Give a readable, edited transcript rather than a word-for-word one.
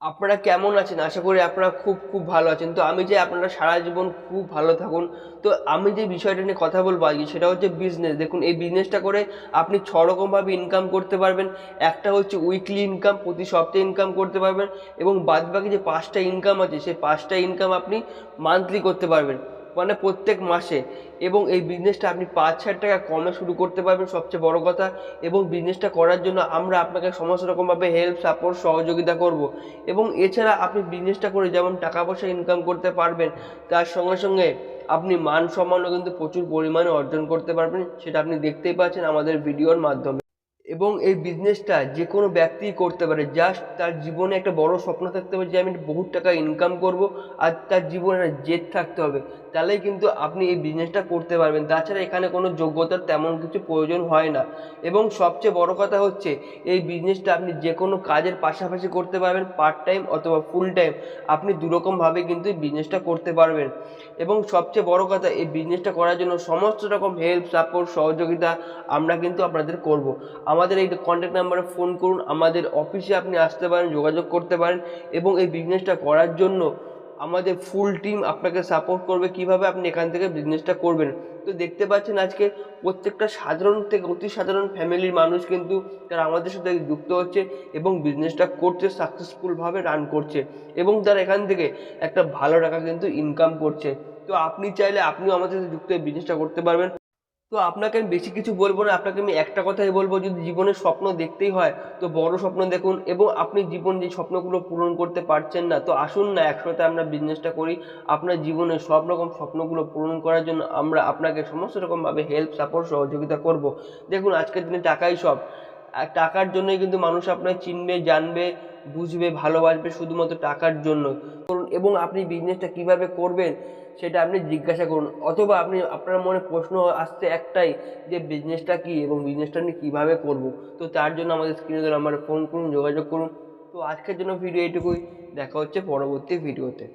আপনারা কেমন আছেন? আশা করি আপনারা খুব ভালো আছেন। তো আমি চাই আপনারা সারা জীবন খুব ভালো থাকুন। তো আমি যে বিষয়টা নিয়ে কথা বলবো আজকে সেটা হচ্ছে বিজনেস। দেখুন এই বিজনেসটা করে আপনি ৬ রকমভাবে ইনকাম করতে পারবেন। একটা হচ্ছে উইকলি ইনকাম, প্রতি সপ্তাহে ইনকাম করতে পারবেন এবং বাদবাকি যে ৫ টা ইনকাম আছে সেই ৫ টা ইনকাম আপনি মান্থলি করতে পারবেন। মানে প্রত্যেক মাসে। এবং এই বিজনেসটা আপনি ৫,০০০ টাকা কমে শুরু করতে পারবেন সবচেয়ে বড় কথা। এবং বিজনেসটা করার জন্য আমরা আপনাকে সমস্ত রকমভাবে হেল্প, সাপোর্ট, সহযোগিতা করব। এবং এছাড়া আপনি বিজনেসটা করে যেমন টাকা পয়সা ইনকাম করতে পারবেন, তার সঙ্গে সঙ্গে আপনি মান সম্মানও কিন্তু প্রচুর পরিমাণে অর্জন করতে পারবেন। সেটা আপনি দেখতেই পাচ্ছেন আমাদের ভিডিওর মাধ্যমে। এবং এই বিজনেসটা যে কোনো ব্যক্তিই করতে পারে। জাস্ট তার জীবনে একটা বড় স্বপ্ন থাকতে হবে যে আমি বহুত টাকা ইনকাম করব, আর তার জীবনে একটা জেদ থাকতে হবে। তাহলেই কিন্তু আপনি এই বিজনেসটা করতে পারবেন। তাছাড়া এখানে কোনো যোগ্যতার তেমন কিছু প্রয়োজন হয় না। এবং সবচেয়ে বড় কথা হচ্ছে এই বিজনেসটা আপনি যে কোনো কাজের পাশাপাশি করতে পারবেন, পার্ট টাইম অথবা ফুল টাইম। আপনি দুরকমভাবে কিন্তু এই বিজনেসটা করতে পারবেন। এবং সবচেয়ে বড় কথা এই বিজনেসটা করার জন্য সমস্ত রকম হেল্প, সাপোর্ট, সহযোগিতা আমরা কিন্তু আপনাদের করব। আমাদের এই কন্ট্যাক্ট নাম্বারে ফোন করুন, আমাদের অফিসে আপনি আসতে পারেন, যোগাযোগ করতে পারেন। এবং এই বিজনেসটা করার জন্য আমাদের ফুল টিম আপনাকে সাপোর্ট করবে কিভাবে আপনি এখান থেকে বিজনেসটা করবেন। তো দেখতে পাচ্ছেন আজকে প্রত্যেকটা সাধারণ থেকে অতি সাধারণ ফ্যামিলির মানুষ কিন্তু তারা আমাদের সাথে যুক্ত হচ্ছে এবং বিজনেসটা করছে, সাকসেসফুলভাবে রান করছে এবং তারা এখান থেকে একটা ভালো টাকা কিন্তু ইনকাম করছে। তো আপনি চাইলে আপনিও আমাদের সাথে যুক্ত হয়ে বিজনেসটা করতে পারবেন। তো আপনাকে আমি বেশি কিছু বলবো না, আপনাকে আমি একটা কথাই বলবো, যদি জীবনের স্বপ্ন দেখতেই হয় তো বড় স্বপ্ন দেখুন। এবং আপনি জীবন যে স্বপ্নগুলো পূরণ করতে পারছেন না, তো আসুন না একসাথে আমরা বিজনেসটা করি। আপনার জীবনের সব রকম স্বপ্নগুলো পূরণ করার জন্য আমরা আপনাকে সমস্ত রকমভাবে হেল্প, সাপোর্ট, সহযোগিতা করব। দেখুন আজকের দিনে টাকাই সব। আর টাকার জন্যই কিন্তু মানুষ আপনাকে চিনবে, জানবে, বুঝবে, ভালোবাসবে, শুধুমাত্র টাকার জন্য। এবং আপনি বিজনেসটা কিভাবে করবেন সেটা আপনি জিজ্ঞাসা করুন, অথবা আপনি আপনার মনে প্রশ্ন আসছে একটাই যে বিজনেসটা কী এবং বিজনেসটা আমি কীভাবে করব। তো তার জন্য আমাদের স্ক্রিনে দেওয়া নাম্বারে ফোন করুন, যোগাযোগ করুন। তো আজকের জন্য ভিডিও এইটুকুই। দেখা হচ্ছে পরবর্তী ভিডিওতে।